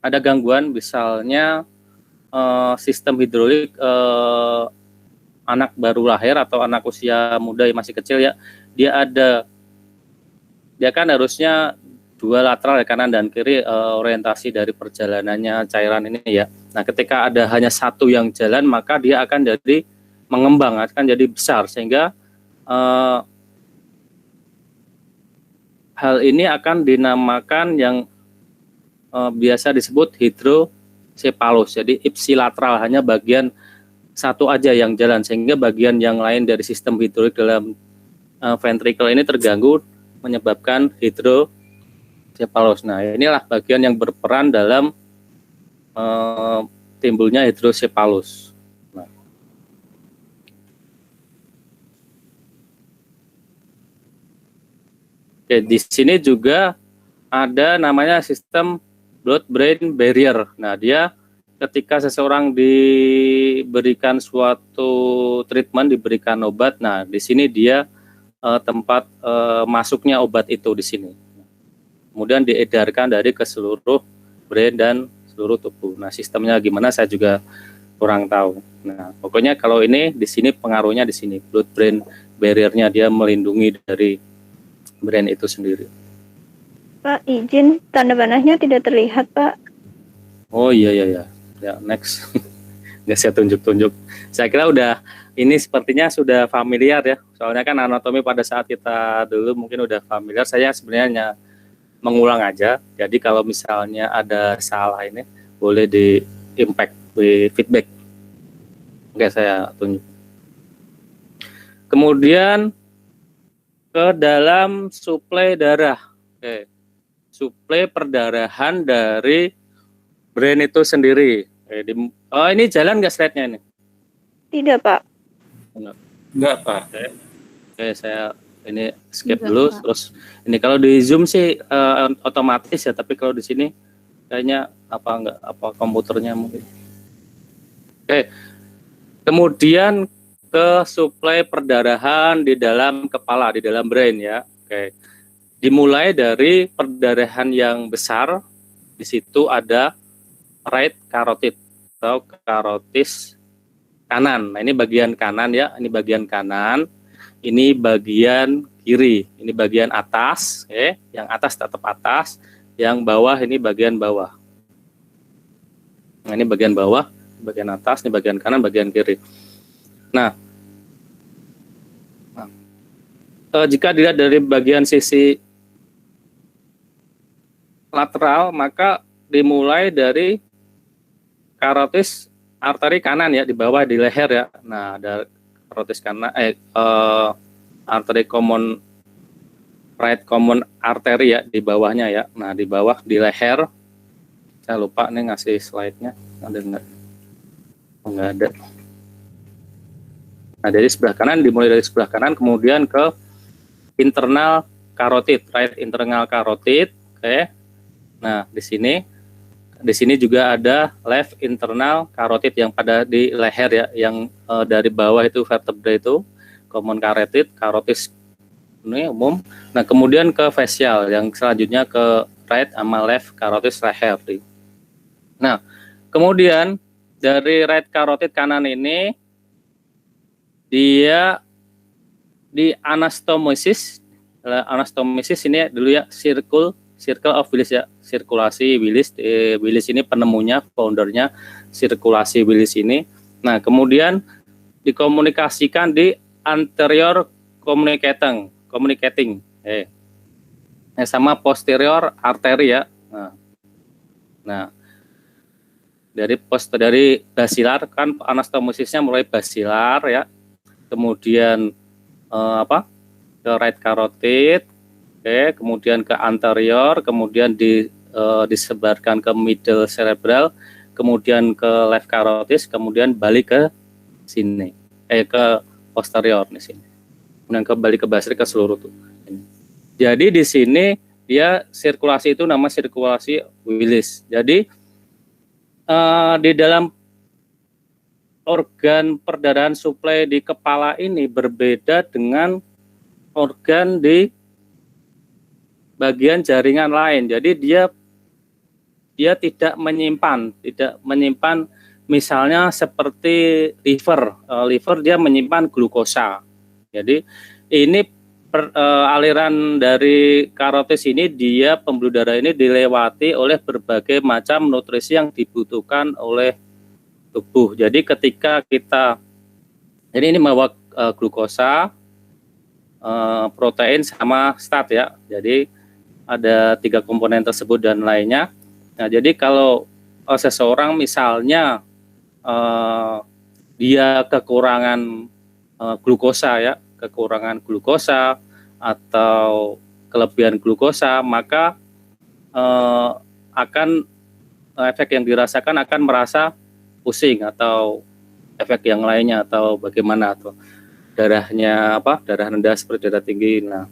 ada gangguan, misalnya sistem hidrolik anak baru lahir atau anak usia muda yang masih kecil ya, dia kan harusnya dua lateral ya, kanan dan kiri orientasi dari perjalanannya cairan ini ya. Nah, ketika ada hanya satu yang jalan, maka dia akan jadi mengembang, akan jadi besar, sehingga hal ini akan dinamakan yang biasa disebut hidrosepalus. Jadi ipsilateral, hanya bagian satu aja yang jalan, sehingga bagian yang lain dari sistem hidrolik dalam ventricle ini terganggu, menyebabkan hidrosepalus. Nah, inilah bagian yang berperan dalam timbulnya hidrosepalus. Nah. Oke, di sini juga ada namanya sistem blood-brain barrier. Nah, dia ketika seseorang diberikan suatu treatment, diberikan obat, nah di sini dia tempat masuknya obat itu di sini. Kemudian diedarkan dari ke seluruh brain dan seluruh tubuh. Nah, sistemnya gimana saya juga kurang tahu. Nah, pokoknya kalau ini di sini pengaruhnya di sini, blood-brain barrier-nya, dia melindungi dari brain itu sendiri. Pak, izin, tanda panahnya tidak terlihat, Pak. Oh iya, ya next. Nggak saya tunjuk-tunjuk. Saya kira udah, ini sepertinya sudah familiar ya, soalnya kan anatomi pada saat kita dulu mungkin udah familiar. Saya sebenarnya hanya mengulang aja, jadi kalau misalnya ada salah ini boleh di impact, di feedback. Oke, saya tunjuk. Kemudian ke dalam suplai darah. Oke. Suplai perdarahan dari brain itu sendiri. Oh, ini jalan nggak slide-nya ini? Tidak, Pak. Enggak, Pak. Oke, saya ini skip dulu. Terus ini kalau di Zoom sih otomatis ya, tapi kalau di sini kayaknya apa komputernya mungkin. Oke. Kemudian ke suplai perdarahan di dalam kepala, di dalam brain ya. Oke. Dimulai dari perdarahan yang besar, di situ ada right carotid atau karotis kanan. Nah, ini bagian kanan ya, ini bagian kanan, ini bagian kiri, ini bagian atas, yang atas tetap atas, yang bawah ini bagian bawah. Nah, ini bagian bawah, bagian atas, ini bagian kanan, bagian kiri. Nah, jika dilihat dari bagian sisi lateral, maka dimulai dari karotis arteri kanan ya, di bawah di leher ya. Nah, ada karotis kanan, arteri common, right common arteri ya, di bawahnya ya. Nah, di bawah di leher. Saya lupa nih ngasih slide-nya, ada enggak? Enggak ada. Nah, dari sebelah kanan, dimulai dari sebelah kanan, kemudian ke internal karotid, right internal karotid. Oke. Nah, di sini juga ada left internal karotid yang pada di leher ya, yang dari bawah itu vertebra itu common karotid, karotis ini umum. Nah, kemudian ke facial, yang selanjutnya ke right sama left karotis leher. Nah, kemudian dari right karotid kanan ini dia di anastomosis. Anastomosis ini dulu ya, circle of Willis ya, sirkulasi Willis. Willis ini penemunya, foundernya sirkulasi Willis ini. Nah, kemudian dikomunikasikan di anterior communicating sama posterior arteri ya. Nah, dari basilar kan anastomosisnya mulai basilar ya, kemudian ke right carotid, kemudian ke anterior, kemudian disebarkan ke middle cerebral, kemudian ke left carotis, kemudian balik ke sini, ke posterior di sini, kemudian kembali ke basal ke seluruh tubuh. Jadi di sini dia sirkulasi itu nama sirkulasi Willis. Jadi di dalam organ perdarahan suplai di kepala ini berbeda dengan organ di bagian jaringan lain. Jadi dia dia tidak menyimpan misalnya seperti liver dia menyimpan glukosa. Jadi ini aliran dari karotis ini, dia pembuluh darah ini dilewati oleh berbagai macam nutrisi yang dibutuhkan oleh tubuh. Jadi ketika jadi ini membawa glukosa, protein sama stat ya. Jadi ada 3 komponen tersebut dan lainnya. Nah, jadi kalau seseorang misalnya dia kekurangan glukosa atau kelebihan glukosa, maka efek yang dirasakan akan merasa pusing atau efek yang lainnya atau bagaimana, atau darah rendah seperti darah tinggi. Nah,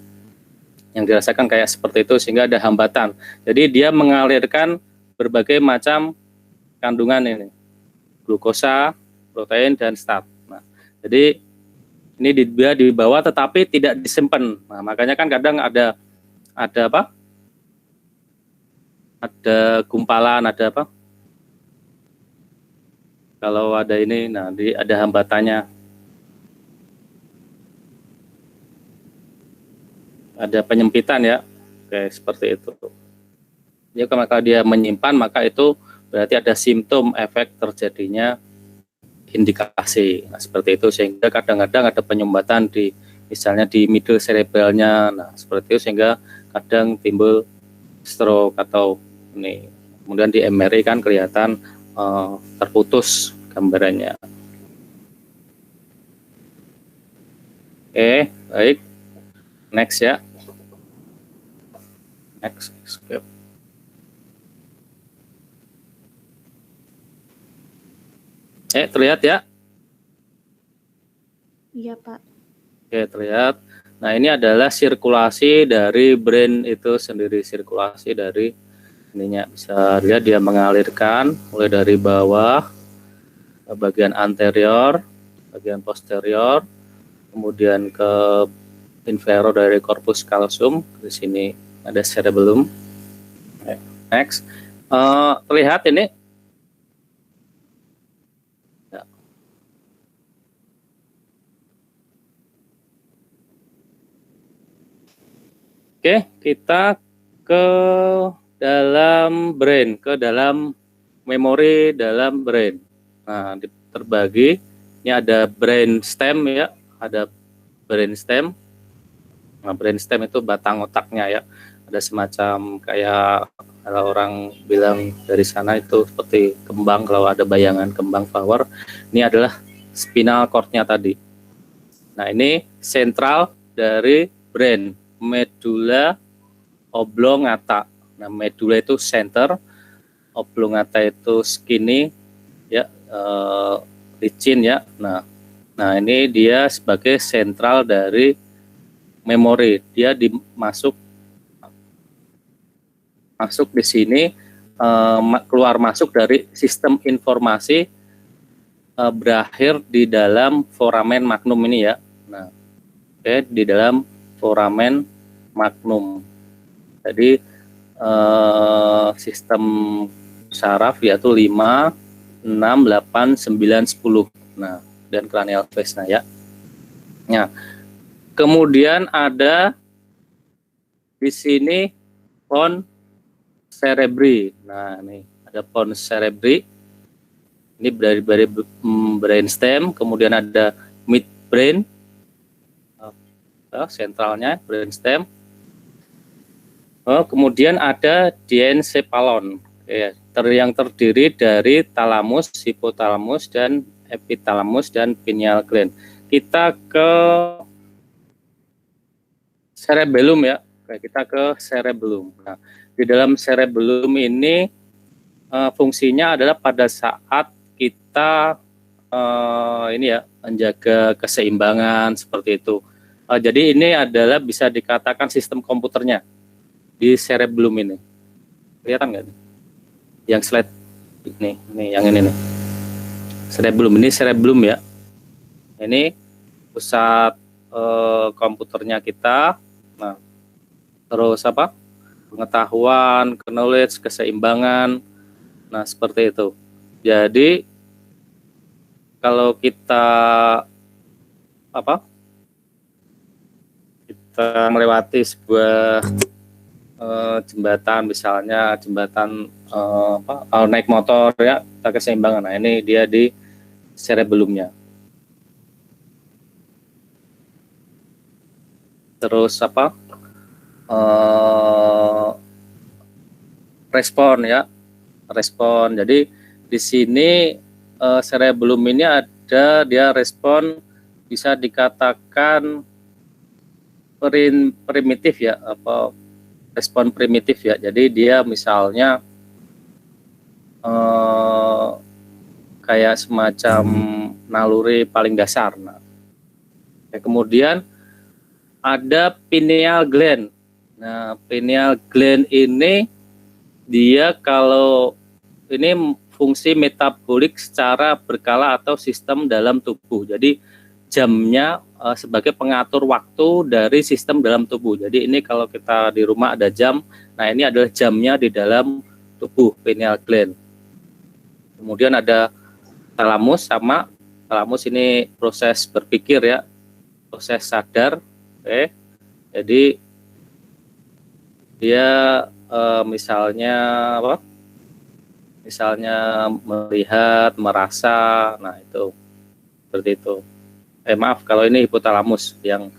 yang dirasakan kayak seperti itu sehingga ada hambatan. Jadi dia mengalirkan berbagai macam kandungan ini, glukosa, protein dan stat. Nah, jadi ini dia dibawa tetapi tidak disimpan. Nah, makanya kan kadang ada gumpalan, kalau ada ini, nah ada hambatannya, ada penyempitan ya, kayak seperti itu. Jadi kalau dia menyimpan, maka itu berarti ada simptom efek terjadinya indikasi. Nah, seperti itu, sehingga kadang-kadang ada penyumbatan misalnya di middle cerebralnya. Nah, seperti itu sehingga kadang timbul stroke atau ini. Kemudian di MRI kan kelihatan terputus gambarannya. Oke, baik. Next ya. Next. Skip. Terlihat ya? Iya, Pak. Oke, terlihat. Nah, ini adalah sirkulasi dari brain itu sendiri, sirkulasi dari ininya. Bisa lihat dia mengalirkan mulai dari bawah ke bagian anterior, bagian posterior, kemudian ke inferior dari corpus callosum. Di sini ada cerebellum. Next. Terlihat ini? Ya. Oke, kita ke dalam brain, ke dalam memori dalam brain. Nah, terbagi, ini ada brain stem ya, ada brain stem. Nah, brain stem itu batang otaknya ya, ada semacam kayak kalau orang bilang dari sana itu seperti kembang, kalau ada bayangan kembang flower. Ini adalah spinal cord-nya tadi. Nah, ini sentral dari brain, medulla oblongata. Nah, medulla itu center, oblongata itu skinny ya, licin ya. Nah ini dia sebagai sentral dari memori. Dia masuk di sini, keluar masuk dari sistem informasi, berakhir di dalam foramen magnum ini ya. Nah, di dalam foramen magnum. Jadi sistem saraf yaitu 5, 6, 8, 9, 10. Nah, dan cranial face ya. Nah, kemudian ada di sini pons cerebri. Nah, ini ada pons cerebri. Ini dari brainstem, kemudian ada midbrain, sentralnya brainstem. Kemudian ada diencephalon. Yang terdiri dari talamus, hipotalamus, dan epitalamus, dan pineal gland. Kita ke cerebellum ya, kita ke cerebellum. Nah, di dalam cerebellum ini fungsinya adalah pada saat kita ini ya, menjaga keseimbangan seperti itu. Jadi ini adalah bisa dikatakan sistem komputernya di cerebellum ini. Kelihatan nggak? Yang slide ini yang ini nih. Cerebellum ya. Ini pusat komputernya kita. Nah, terus pengetahuan, knowledge, keseimbangan, Nah, seperti itu. Jadi kalau kita melewati sebuah jembatan, misalnya jembatan kalau naik motor ya, kita keseimbangan. Nah, ini dia di cerebellumnya. Terus respon ya, respon. Jadi di sini cerebellum ini ada dia respon, bisa dikatakan primitif ya, respon primitif ya. Jadi dia misalnya kayak semacam naluri paling dasar. Nah, kemudian ada pineal gland. Nah, pineal gland ini dia kalau ini fungsi metabolik secara berkala atau sistem dalam tubuh. Jadi jamnya sebagai pengatur waktu dari sistem dalam tubuh. Jadi ini kalau kita di rumah ada jam, nah ini adalah jamnya di dalam tubuh pineal gland. Kemudian ada talamus, sama talamus ini proses berpikir ya, proses sadar. Oke. Jadi dia misalnya misalnya melihat, merasa, nah itu seperti itu. Maaf kalau ini hipotalamus yang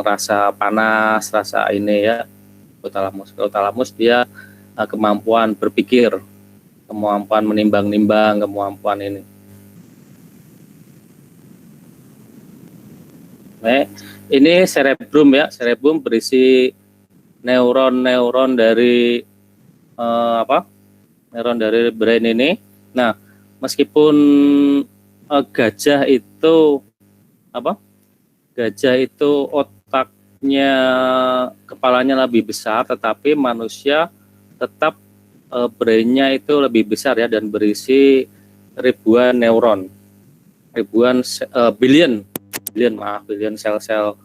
rasa panas, rasa ini ya, hipotalamus. Kalau talamus dia kemampuan berpikir, kemampuan menimbang-nimbang, kemampuan ini. Ini cerebrum ya, cerebrum berisi neuron-neuron dari neuron dari brain ini. Nah, meskipun gajah itu gajah itu otaknya, kepalanya lebih besar, tetapi manusia tetap brainnya itu lebih besar ya, dan berisi ribuan neuron, ribuan billion sel-sel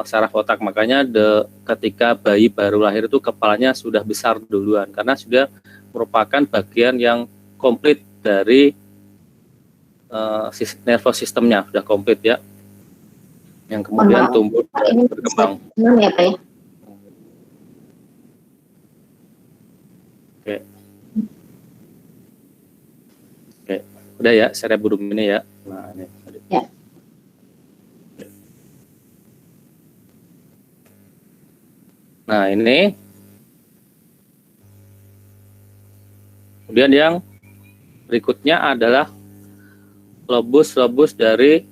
saraf otak. Makanya ketika bayi baru lahir itu kepalanya sudah besar duluan, karena sudah merupakan bagian yang komplit dari nervous sistemnya, sudah komplit ya, yang kemudian tumbuh dan berkembang. Ya, Pak, ya? Oke, udah ya cerebrum ini ya. Nah, ini ya. Nah, ini kemudian yang berikutnya adalah lobus dari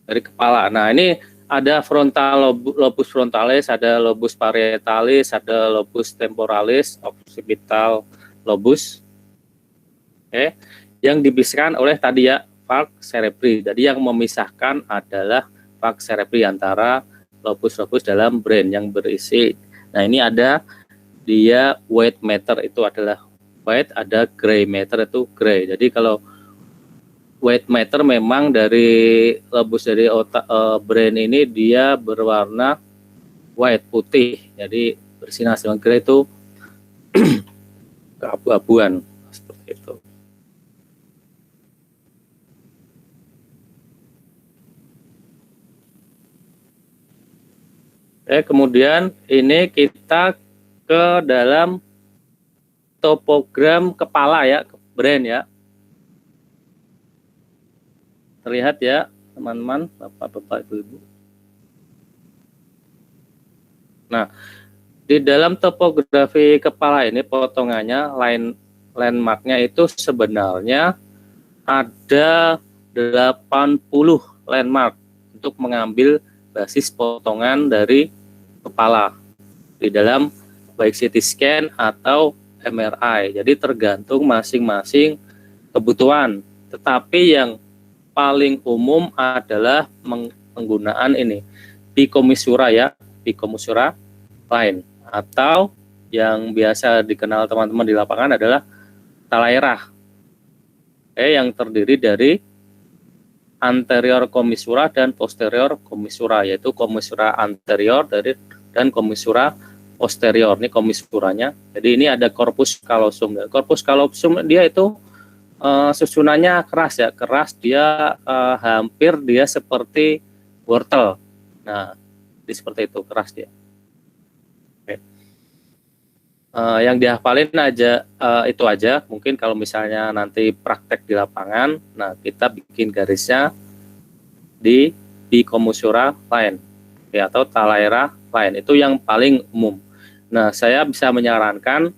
kepala. Nah, ini ada lobus frontalis, ada lobus parietalis, ada lobus temporalis, occipital lobus. Oke, yang dipisahkan oleh tadi ya falx cerebri. Jadi yang memisahkan adalah falx cerebri antara lobus-lobus dalam brain yang berisi. Nah, ini ada dia white matter itu adalah white, ada gray matter itu gray. Jadi kalau white matter memang dari lobus dari otak brain ini dia berwarna white, putih. Jadi bersinar, dengan gray itu keabu-abuan seperti itu. Kemudian ini kita ke dalam topogram kepala ya, brain ya. Terlihat ya teman-teman, Bapak-bapak, Ibu-ibu. Nah, di dalam topografi kepala ini potongannya, landmarknya itu sebenarnya ada 80 landmark untuk mengambil basis potongan dari kepala di dalam baik CT scan atau MRI. Jadi tergantung masing-masing kebutuhan. Tetapi yang paling umum adalah penggunaan ini picomisura ya, picomisura line, atau yang biasa dikenal teman-teman di lapangan adalah talairah. Yang terdiri dari anterior commissura dan posterior commissura, yaitu commissura anterior dan commissura posterior, ini komisuranya. Jadi ini ada corpus callosum. Corpus callosum dia itu susunannya keras ya, keras dia hampir dia seperti wortel. Nah, jadi seperti itu, keras dia. Oke. Yang dihafalin aja itu aja. Mungkin kalau misalnya nanti praktek di lapangan, nah kita bikin garisnya di Bicomusura line ya, atau Talaera line, itu yang paling umum. Nah, saya bisa menyarankan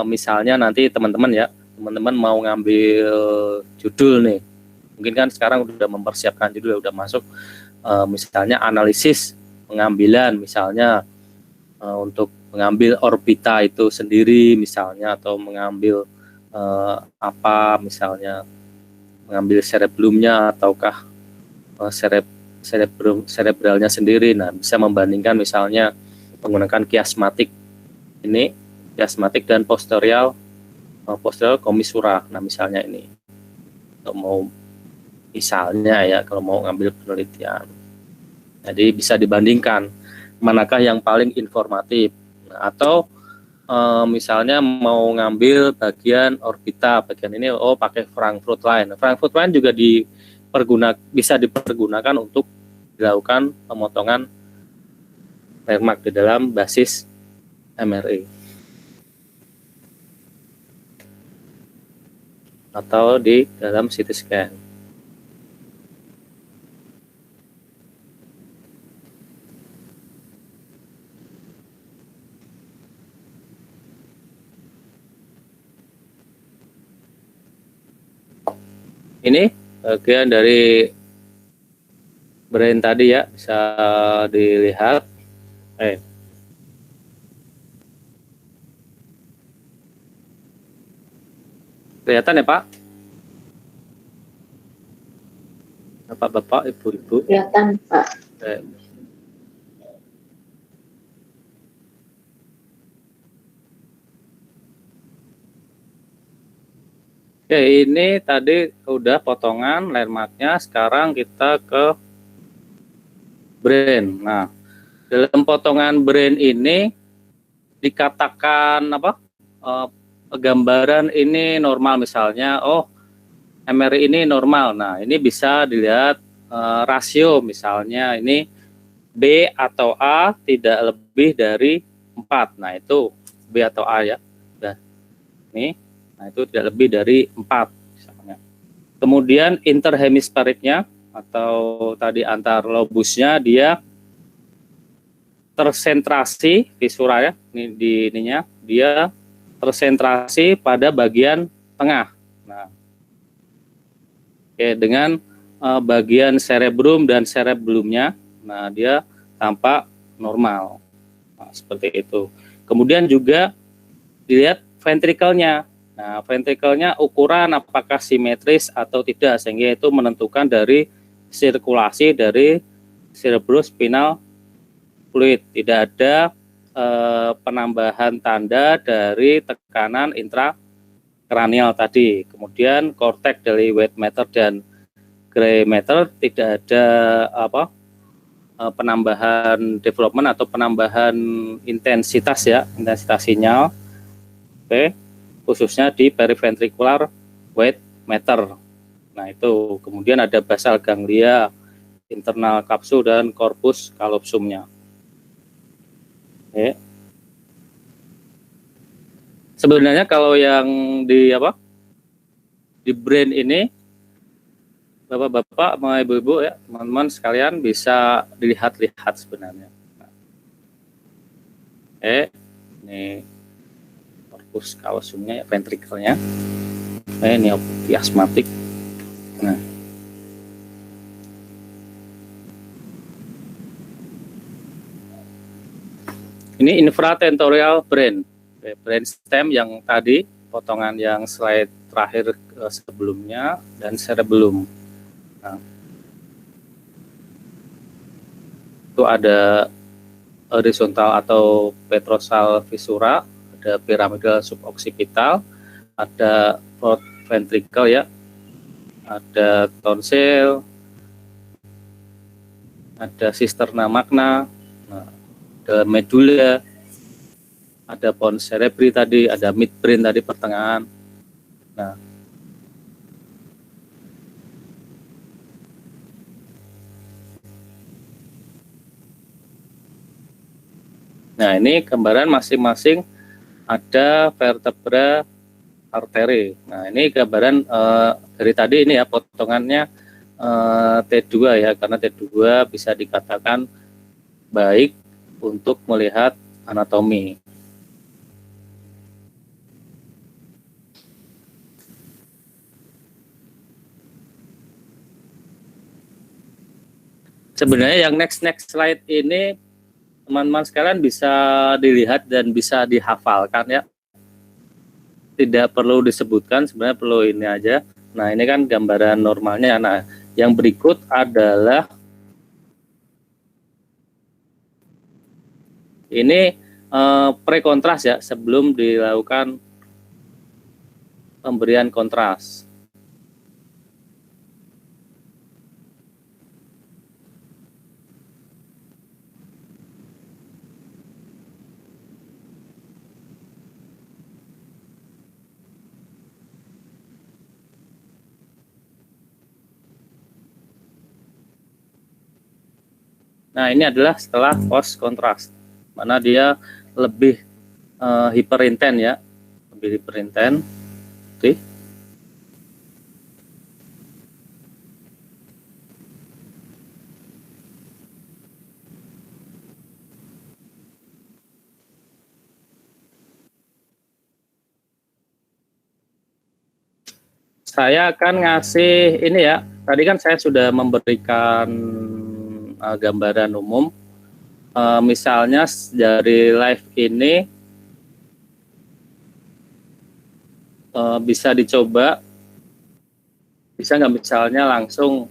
misalnya nanti teman-teman mau ngambil judul nih, mungkin kan sekarang udah mempersiapkan judul, udah masuk misalnya analisis pengambilan, misalnya untuk mengambil orbita itu sendiri misalnya, atau mengambil misalnya mengambil cerebrumnya ataukah cerebralnya sendiri. Nah, bisa membandingkan misalnya menggunakan kiasmatik ini, kiasmatik dan posterior komisura. Nah, misalnya ini kalau mau misalnya ya, kalau mau ngambil penelitian, jadi bisa dibandingkan manakah yang paling informatif. Nah, atau misalnya mau ngambil bagian orbita, bagian ini pakai Frankfurt line. Frankfurt line juga bisa dipergunakan untuk dilakukan pemotongan lemak di dalam basis MRI atau di dalam CT scan. Ini bagian dari brain tadi ya, bisa dilihat. Kelihatan ya Pak? Bapak-bapak, ibu-ibu? Kelihatan Pak. Oke, ini tadi udah potongan lemaknya, sekarang kita ke brain. Nah, dalam potongan brain ini dikatakan gambaran ini normal misalnya, MRI ini normal. Nah, ini bisa dilihat rasio misalnya ini B atau A tidak lebih dari 4. Nah, itu B atau A ya. Udah. Nih. Nah, itu tidak lebih dari 4 misalnya. Kemudian interhemisferiknya atau tadi antar lobusnya dia tersentrasi visura ya, ini di ininya dia tersentrasi pada bagian tengah. Nah, dengan bagian cerebrum dan cerebrumnya, nah dia tampak normal. Nah, seperti itu. Kemudian juga dilihat ventrikelnya. Nah, ventrikelnya ukuran apakah simetris atau tidak, sehingga itu menentukan dari sirkulasi dari cerebrospinal fluid. Tidak ada penambahan tanda dari tekanan intrakranial tadi. Kemudian korteks dari white matter dan gray matter tidak ada penambahan development atau penambahan intensitas ya, intensitas sinyal. Khususnya di periventricular white matter. Nah, itu kemudian ada basal ganglia, internal kapsul dan corpus callosumnya. Sebenarnya kalau yang di brain ini, bapak-bapak, ibu-ibu ya, teman-teman sekalian bisa dilihat-lihat sebenarnya. Ini corpus callosumnya ya, ventrikelnya. Ini kiasmatik. Nah, ini infratentorial brain, brain stem yang tadi potongan yang slide terakhir sebelumnya, dan cerebellum. Nah, itu ada horizontal atau petrosal visura, ada piramidal suboccipital, ada fourth ventricle ya, ada tonsil, ada cisterna magna. Nah, ada medula, ada pons cerebri tadi, ada midbrain tadi pertengahan. Nah, ini gambaran masing-masing ada vertebra arteri. Nah, ini gambaran dari tadi ini ya potongannya T2 ya, karena T2 bisa dikatakan baik untuk melihat anatomi. Sebenarnya yang next slide ini teman-teman sekalian bisa dilihat dan bisa dihafalkan ya. Tidak perlu disebutkan, sebenarnya perlu ini aja. Nah, ini kan gambaran normalnya. Nah, yang berikut adalah ini pre-kontras ya, sebelum dilakukan pemberian kontras. Nah, ini adalah setelah post kontras, mana dia lebih hiperinten ya, lebih hiperinten. Oke. Saya akan ngasih ini ya. Tadi kan saya sudah memberikan gambaran umum. Misalnya dari live ini bisa dicoba, bisa nggak misalnya langsung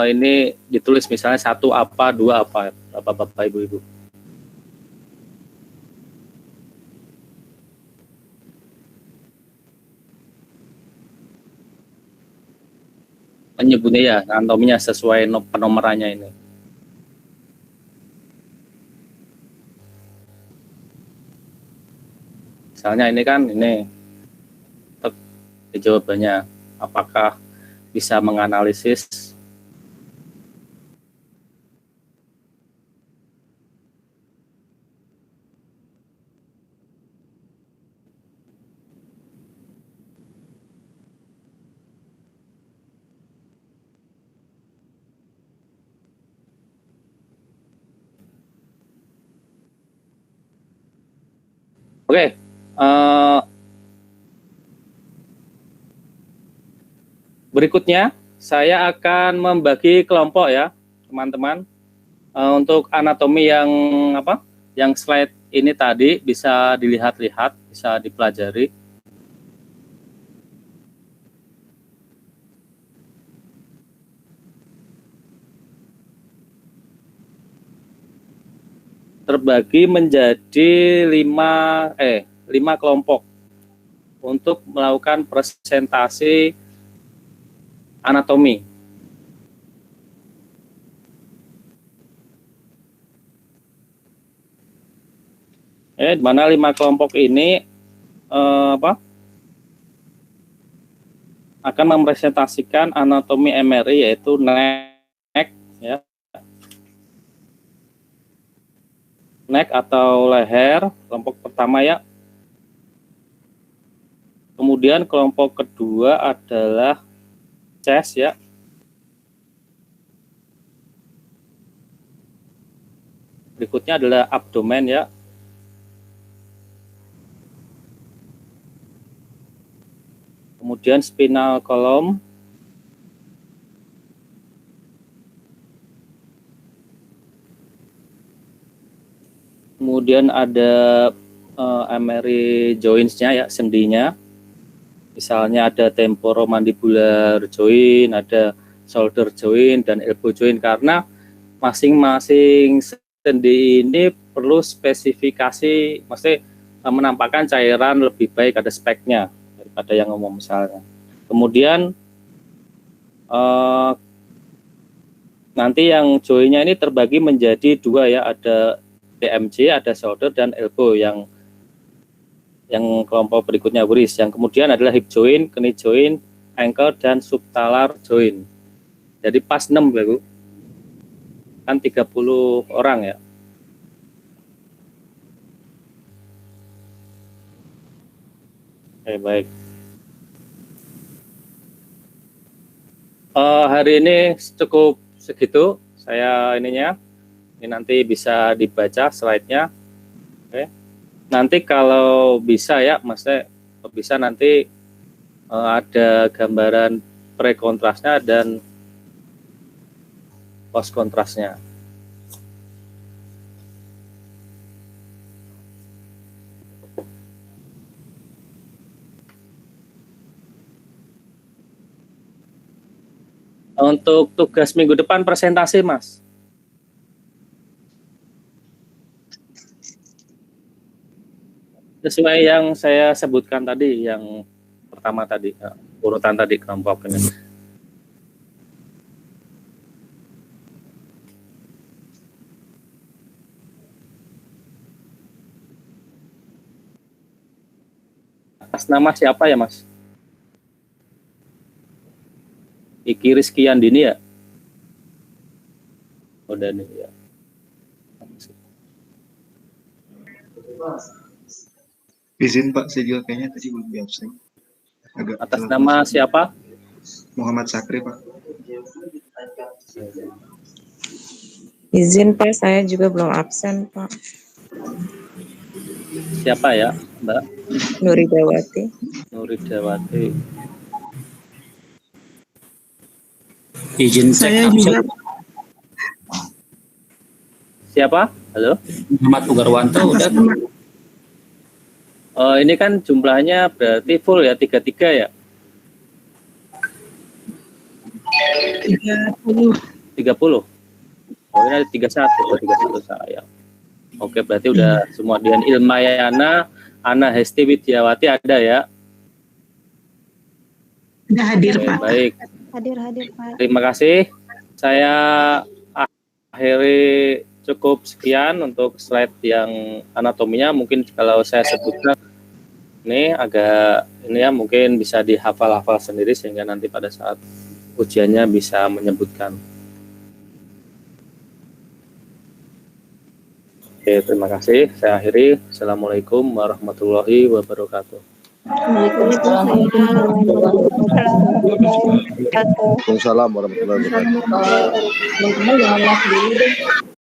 ini ditulis misalnya 1 apa, 2 apa, Bapak Ibu. Menyebutnya ya anatominya sesuai penomorannya ini. Misalnya ini kan ini jawabannya, apakah bisa menganalisis Oke, berikutnya saya akan membagi kelompok ya, teman-teman. Untuk anatomi yang apa? Yang slide ini tadi bisa dilihat-lihat, bisa dipelajari. Terbagi menjadi 5 kelompok untuk melakukan presentasi anatomi. Di mana 5 kelompok ini akan mempresentasikan anatomi MRI, yaitu neck ya, neck atau leher, kelompok pertama ya. Kemudian kelompok kedua adalah chest ya. Berikutnya adalah abdomen ya. Kemudian spinal column. Kemudian ada MRI joints-nya ya, sendinya. Misalnya ada temporomandibular joint, ada shoulder joint dan elbow joint, karena masing-masing sendi ini perlu spesifikasi, maksudnya menampakkan cairan lebih baik, ada speknya daripada yang umum misalnya. Kemudian nanti yang joinnya ini terbagi menjadi 2 ya, ada BMJ, ada shoulder dan elbow yang kelompok berikutnya wrist. Yang kemudian adalah hip joint, knee joint, ankle dan subtalar joint. Jadi pas 6 Bu. Kan 30 orang ya. Oke, baik. Hari ini cukup segitu saya ininya. Ini nanti bisa dibaca slide-nya. Oke. Nanti kalau bisa ya, Mas, bisa nanti ada gambaran pre-kontrasnya dan post kontrasnya. Untuk tugas minggu depan presentasi, Mas. Sesuai yang saya sebutkan tadi, yang pertama tadi, urutan tadi kelompoknya. Atas nama siapa ya, Mas? Iki Rizky Andini ya? Udah nih ya. Izin Pak, saya juga kayaknya tadi belum di absen. Atas nama siapa? Muhammad Sakri Pak. Izin Pak, saya juga belum absen Pak. Siapa ya, Mbak? Nuridawati. Nuridawati. Izin Saya absen. juga. Siapa? Halo? Muhammad Ugarwanto udah. Ini kan jumlahnya berarti full ya, 33 ya? 30. 30. Oh, ini ada 31 saya. Oke, berarti udah semua. Dian Ilmayana, Ana Hesti Widyawati ada ya? Sudah hadir Oke, Pak. baik. Hadir Pak. Terima kasih. Saya akhiri cukup sekian untuk slide yang anatominya. Mungkin kalau saya sebutkan ini agak ini ya, mungkin bisa dihafal-hafal sendiri sehingga nanti pada saat ujiannya bisa menyebutkan. Oke, terima kasih. Saya akhiri. Assalamualaikum warahmatullahi wabarakatuh. Waalaikumsalam warahmatullahi wabarakatuh. Teman-teman jangan live dulu deh.